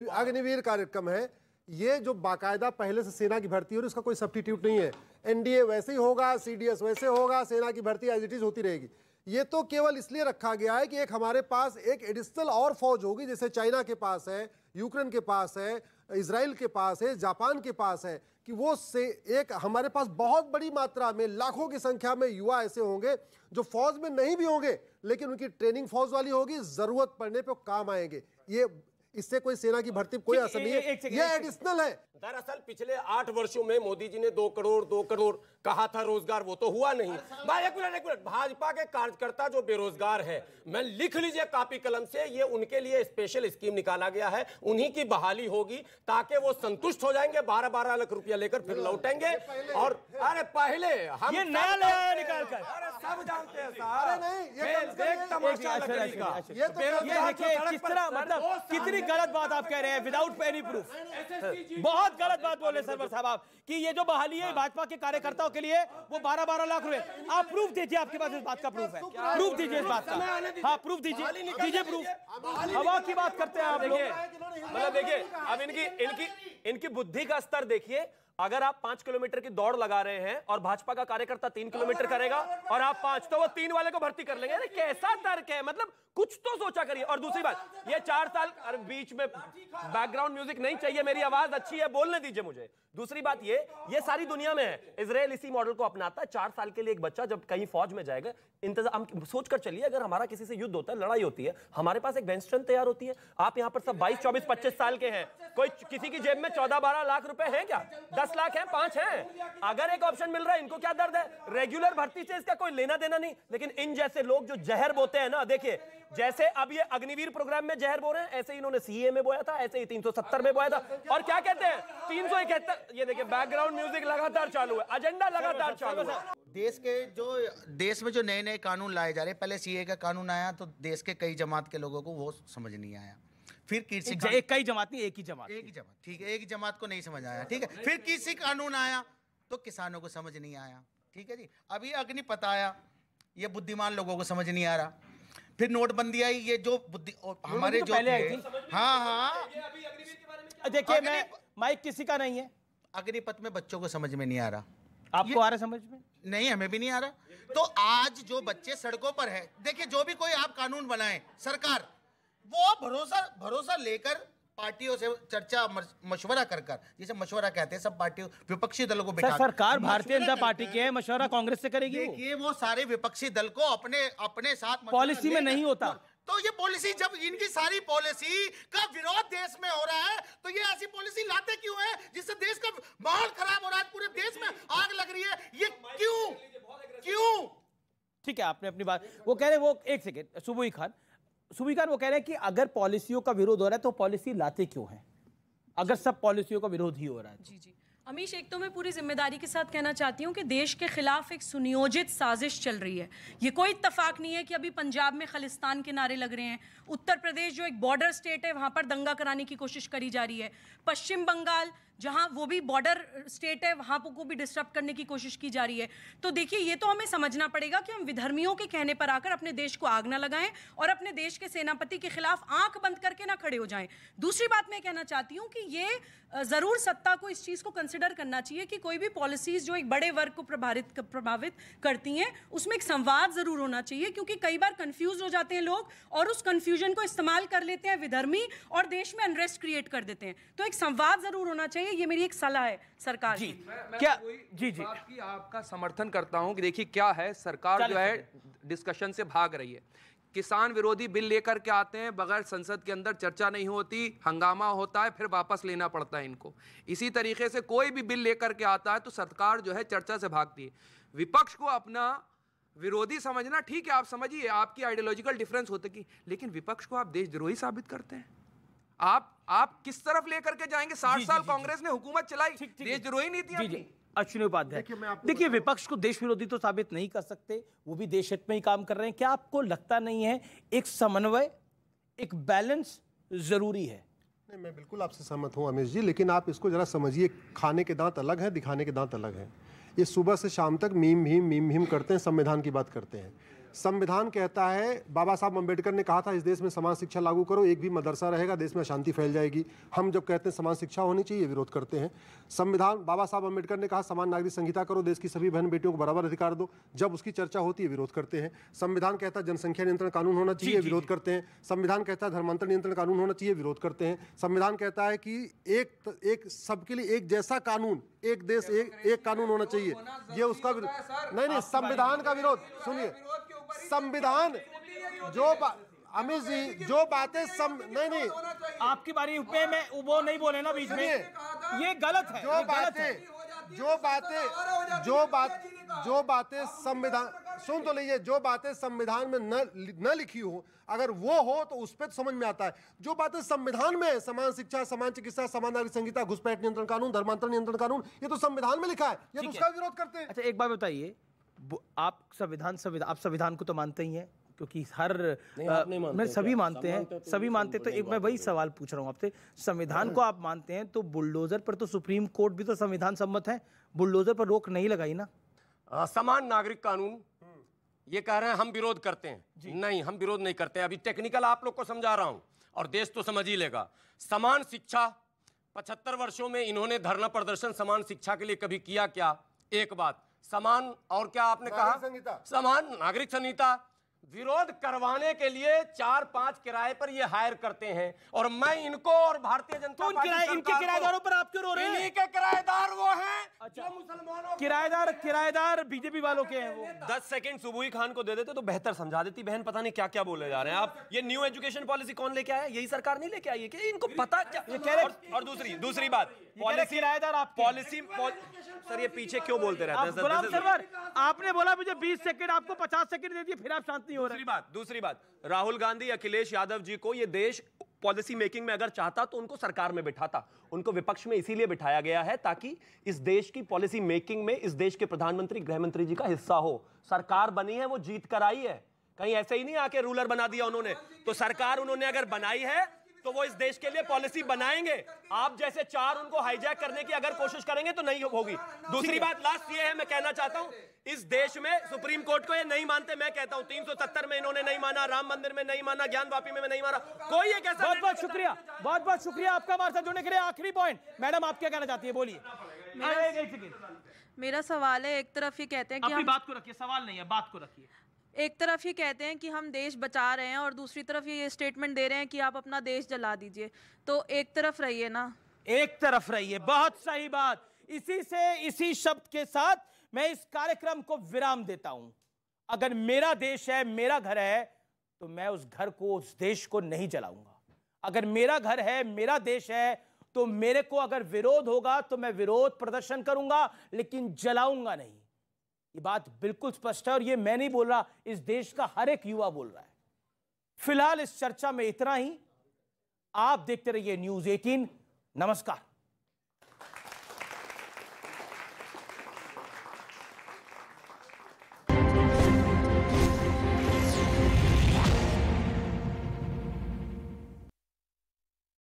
अग्निवीर कार्यक्रम है, ये जो बाकायदा पहले से सेना की भर्ती हो रही है, उसका कोई सब्स्टिट्यूट नहीं है। एनडीए वैसे ही होगा, सीडीएस वैसे होगा, सेना की भर्ती एज इट इज होती रहेगी। ये तो केवल इसलिए रखा गया है कि एक हमारे पास एक एडिशनल और फौज होगी, जैसे चाइना के पास है, यूक्रेन के पास है, इजराइल के पास है, जापान के पास है, कि वो से एक हमारे पास बहुत बड़ी मात्रा में लाखों की संख्या में युवा ऐसे होंगे जो फौज में नहीं भी होंगे, लेकिन उनकी ट्रेनिंग फौज वाली होगी, जरूरत पड़ने पे काम आएंगे। ये इससे कोई सेना की भर्ती कोई असर नहीं है, ये एडिशनल है। दरअसल पिछले 8 वर्षों में मोदी जी ने 2 करोड़ कहा था रोजगार, वो तो हुआ नहीं। भाई एक मिनट, भाजपा के कार्यकर्ता जो बेरोजगार है, मैं लिख लीजिए कॉपी कलम से, ये उनके लिए स्पेशल स्कीम निकाला गया है, उन्हीं की बहाली होगी ताकि वो संतुष्ट हो जाएंगे, 12-12 लाख रुपया लेकर फिर लौटेंगे। और अरे पहले हम ये नया निकाल कर, अरे सब जानते हैं किस तरह, मतलब कितनी गलत बात आप कह रहे हैं विदाउट एनी प्रूफ। बहुत गलत बात बोले सरवर साहब आप, कि ये जो बहाली है भाजपा के कार्यकर्ताओं के लिए, वो 12-12 लाख रुपए। आप प्रूफ दीजिए, आपके पास इस बात का प्रूफ है, प्रूफ दीजिए इस बात का। हाँ प्रूफ दीजिए प्रूफ। हवा की बात करते हैं आप लोग। मतलब देखिए, अब इनकी बुद्धि का स्तर देखिए। अगर आप 5 किलोमीटर की दौड़ लगा रहे हैं और भाजपा का कार्यकर्ता 3 किलोमीटर करेगा और आप 5, तो वो 3 वाले को भर्ती कर लेंगे। अरे कैसा तर्क है, मतलब कुछ तो सोचा करिए। और दूसरी बात, ये 4 साल, अरे बीच में बैकग्राउंड म्यूजिक नहीं चाहिए, मेरी आवाज अच्छी है, बोलने दीजिए मुझे। दूसरी बात, ये सारी दुनिया में है, इजराइल इसी मॉडल को अपनाता है। 4 साल के लिए एक बच्चा जब कहीं फौज में जाएगा, इंतजाम सोच कर चलिए, अगर हमारा किसी से युद्ध होता है, लड़ाई होती है, हमारे पास एक बेंच स्ट्रेंथ तैयार होती है। आप यहां पर सब 22, 24, 25 साल के हैं, कोई किसी की जेब में 14-12 लाख रुपए हैं क्या? 10 लाख हैं, 5 हैं। अगर एक ऑप्शन मिल रहा है, इनको क्या दर्द है? रेगुलर भर्ती से इसका कोई लेना देना नहीं। लेकिन इन जैसे लोग जो जहर बोते हैं ना, देखिए जैसे अब ये अग्निवीर प्रोग्राम में जहर बो रहे हैं, ऐसे इन्होंने सीए में बोया था, ऐसे ही 370 में बोया था। और क्या कहते हैं 371, ये देखिए बैकग्राउंड म्यूजिक लगातार चालू है, एजेंडा लगातार चालू है। देश में जो नए कानून लाए जा रहे हैं, पहले सीए का कानून आया तो देश के कई जमात के लोगों को वो समझ नहीं आया। फिर कृषि कई जमात नहीं, एक ही जमात, ठीक है, एक ही जमात को नहीं समझ आया, ठीक है। फिर कृषि कानून आया तो किसानों को समझ नहीं आया, ठीक है जी। अभी अग्निपथ आया, ये बुद्धिमान लोगों को समझ नहीं आ रहा। फिर नोटबंदी आई, ये जो हमारे जो हाँ देखिए, मैं माइक किसी का नहीं है। अग्निपथ में बच्चों को समझ में नहीं आ रहा, आपको आ रहा समझ में? नहीं, हमें भी नहीं आ रहा। तो आज जो बच्चे सड़कों पर है, देखिए जो भी कोई आप कानून बनाए सरकार, वो भरोसा लेकर पार्टियों से चर्चा मशवरा कर जिसे मशवरा कहते हैं, सब पार्टियों विपक्षी दलों को बिठा, सरकार भारतीय जनता पार्टी के है, मशवरा कांग्रेस से करेगी। देखिए वो सारे विपक्षी दल को अपने साथ पॉलिसी में नहीं होता। तो ये पॉलिसी, जब इनकी सारी पॉलिसी का विरोध देश में हो रहा है, तो ये ऐसी पॉलिसी लाते क्यों है जिससे देश का माहौल खराब हो रहा है, पूरे देश में आग लग रही है? ये क्यों? ठीक है, आपने अपनी बात, वो कह रहे, वो एक सेकेंड, सुबुई खान वो कह रहे हैं कि अगर पॉलिसियों का विरोध हो रहा है तो पॉलिसी लाते क्यों हैं, अगर सब पॉलिसियों का विरोध ही हो रहा है? जी अमीश, एक तो मैं पूरी जिम्मेदारी के साथ कहना चाहती हूँ कि देश के खिलाफ एक सुनियोजित साजिश चल रही है। ये कोई इत्तेफाक नहीं है कि अभी पंजाब में खालिस्तान के नारे लग रहे हैं, उत्तर प्रदेश जो एक बॉर्डर स्टेट है वहाँ पर दंगा कराने की कोशिश करी जा रही है, पश्चिम बंगाल जहाँ वो भी बॉर्डर स्टेट है वहाँ को भी डिस्टर्ब करने की कोशिश की जा रही है। तो देखिए, ये तो हमें समझना पड़ेगा कि हम विधर्मियों के कहने पर आकर अपने देश को आग ना लगाएं और अपने देश के सेनापति के खिलाफ आंख बंद करके ना खड़े हो जाएं। दूसरी बात मैं कहना चाहती हूँ कि ये ज़रूर सत्ता को इस चीज़ को कंसिडर करना चाहिए कि कोई भी पॉलिसीज़ जो एक बड़े वर्ग को प्रभावित करती हैं, उसमें एक संवाद ज़रूर होना चाहिए, क्योंकि कई बार कन्फ्यूज़ हो जाते हैं लोग और उस कन्फ्यूजन को इस्तेमाल कर लेते हैं विधर्मी और देश में अनरेस्ट क्रिएट कर देते हैं। तो एक संवाद ज़रूर होना चाहिए, ये मेरी एक सलाह है सरकार जी। मैं क्या जी बात की आपका समर्थन करता हूं कि देखिए क्या है, सरकार जो है डिस्कशन से भाग रही है। किसान विरोधी बिल लेकर के आते हैं, बगैर संसद के अंदर चर्चा नहीं होती, हंगामा होता है, फिर वापस लेना पड़ता है इनको। इसी तरीके से कोई भी बिल लेकर के आता है तो सरकार जो है चर्चा से भागती है। विपक्ष को अपना विरोधी समझना ठीक है, आप समझिए, आपकी आइडियोलॉजिकल डिफरेंस होती है, लेकिन विपक्ष को आप देशद्रोही साबित करते हैं। आप किस तरफ लेकर के जाएंगे? 60 साल कांग्रेस ने हुकूमत चलाई, देशद्रोही नीति। अश्विनी उपाध्याय, देखिए विपक्ष को देश विरोधी तो साबित नहीं कर सकते, वो भी देश हित में ही काम कर रहे हैं। क्या आपको लगता नहीं है एक समन्वय, एक बैलेंस जरूरी है? नहीं, मैं बिल्कुल आपसे सहमत हूं अमीश जी, लेकिन आप इसको जरा समझिए, खाने के दांत अलग है, दिखाने के दांत अलग है। ये सुबह से शाम तक मीम भीम करते हैं, संविधान की बात करते हैं। संविधान कहता है, बाबा साहब अम्बेडकर ने कहा था इस देश में समान शिक्षा लागू करो, एक भी मदरसा रहेगा देश में अशांति फैल जाएगी। हम जब कहते हैं समान शिक्षा होनी चाहिए, विरोध करते हैं। संविधान, बाबा साहब अम्बेडकर ने कहा समान नागरिक संहिता करो, देश की सभी बहन बेटियों को बराबर अधिकार दो, जब उसकी चर्चा होती है विरोध करते हैं। संविधान कहता है जनसंख्या नियंत्रण कानून होना चाहिए, विरोध करते हैं। संविधान कहता है धर्मांतर नियंत्रण कानून होना चाहिए, विरोध करते हैं। संविधान कहता है कि एक सबके लिए एक जैसा कानून, एक देश एक कानून होना चाहिए, ये उसका नहीं, संविधान का विरोध। सुनिए, संविधान जो अमित जी जो बातें नहीं आपकी बारी पे मैं वो नहीं बोले ना बीच में, ये गलत है। जो बातें संविधान, सुन तो लीजिए, जो बातें संविधान में न लिखी हो, अगर वो हो तो उस पर तो समझ में आता है। जो बातें संविधान में है, समान शिक्षा, समान चिकित्सा, समान नागरिक संहिता, घुसपैठ नियंत्रण कानून, धर्मांतर नियंत्रण कानून, ये तो संविधान में लिखा है, ये तो उसका विरोध करते हैं। अच्छा एक बात बताइए, आप संविधान को तो मानते ही हैं, क्योंकि मैं सभी मानते हैं, सभी मानते। तो एक मैं वही सवाल पूछ रहा हूं आपसे, संविधान को आप मानते हैं तो बुलडोजर पर तो सुप्रीम कोर्ट भी तो संविधान सम्मत है, बुलडोजर पर रोक नहीं लगाई ना? समान नागरिक कानून ये कह रहे हैं हम विरोध करते हैं, नहीं हम विरोध नहीं करते हैं। अभी टेक्निकल आप लोग को समझा रहा हूं और देश तो समझ ही लेगा। समान शिक्षा, 75 वर्षों में इन्होंने धरना प्रदर्शन समान शिक्षा के लिए कभी किया क्या? एक बात। समान और क्या आपने कहा? समान नागरिक संहिता विरोध करवाने के लिए 4-5 किराए पर ये हायर करते हैं, और मैं इनको और भारतीय जनता पार्टी इनके किराएदारों पर आप क्यों रो रहे हैं? इन्हीं के किराएदार वो हैं जो मुसलमानों किराएदार बीजेपी वालों के हैं वो। 10 सेकंड सुबुई खान को दे देते तो बेहतर समझा देती बहन। पता नहीं क्या क्या बोले जा रहे हैं आप। ये न्यू एजुकेशन पॉलिसी कौन लेके आया? यही सरकार नहीं लेके आई है क्या? इनको पता क्या? और दूसरी बात, किराएदार आप पॉलिसी सर ये पीछे क्यों बोलते रहते हैं सर? आपने बोला मुझे 20 सेकंड, आपको 50 सेकंड दे दिए, फिर आप शांत नहीं हो रहे। दूसरी बात, राहुल गांधी, अखिलेश यादव जी को ये देश पॉलिसी मेकिंग में अगर चाहता तो उनको सरकार में बिठाता। उनको विपक्ष में इसीलिए बिठाया गया है ताकि इस देश की पॉलिसी मेकिंग में इस देश के प्रधानमंत्री, गृह मंत्री जी का हिस्सा हो। सरकार बनी है, वो जीत कर आई है, कहीं ऐसे ही नहीं आके रूलर बना दिया उन्होंने। तो सरकार उन्होंने अगर बनाई है तो वो इस देश के लिए पॉलिसी बनाएंगे। आप जैसे 4 उनको हाईजैक करने की अगर कोशिश करेंगे तो नहीं होगी। दूसरी बात लास्ट ये है, मैं कहना चाहता हूं, इस देश में सुप्रीम कोर्ट को ये नहीं मानते। मैं कहता हूं 370 में इन्होंने नहीं माना, राम मंदिर में नहीं माना, ज्ञान वापी में नहीं माना, कोई एक ऐसा। बहुत बहुत शुक्रिया आपका हमारे साथ जुड़ने के लिए। आखिरी पॉइंट मैडम, आप क्या कहना चाहती है? बोलिए। मेरा सवाल है, एक तरफ ये कहते हैं कि अपनी बात को रखिए, सवाल नहीं है, बात को रखिए। एक तरफ ये कहते हैं कि हम देश बचा रहे हैं और दूसरी तरफ ये स्टेटमेंट दे रहे हैं कि आप अपना देश जला दीजिए। तो एक तरफ रहिए ना, एक तरफ रहिए। बहुत सही बात। इसी शब्द के साथ मैं इस कार्यक्रम को विराम देता हूं। अगर मेरा देश है, मेरा घर है, तो मैं उस घर को, उस देश को नहीं जलाऊंगा। अगर मेरा घर है, मेरा देश है, तो मेरे को अगर विरोध होगा तो मैं विरोध प्रदर्शन करूंगा, लेकिन जलाऊंगा नहीं। ये बात बिल्कुल स्पष्ट है और ये मैं नहीं बोल रहा, इस देश का हर एक युवा बोल रहा है। फिलहाल इस चर्चा में इतना ही। आप देखते रहिए न्यूज़ 18। नमस्कार।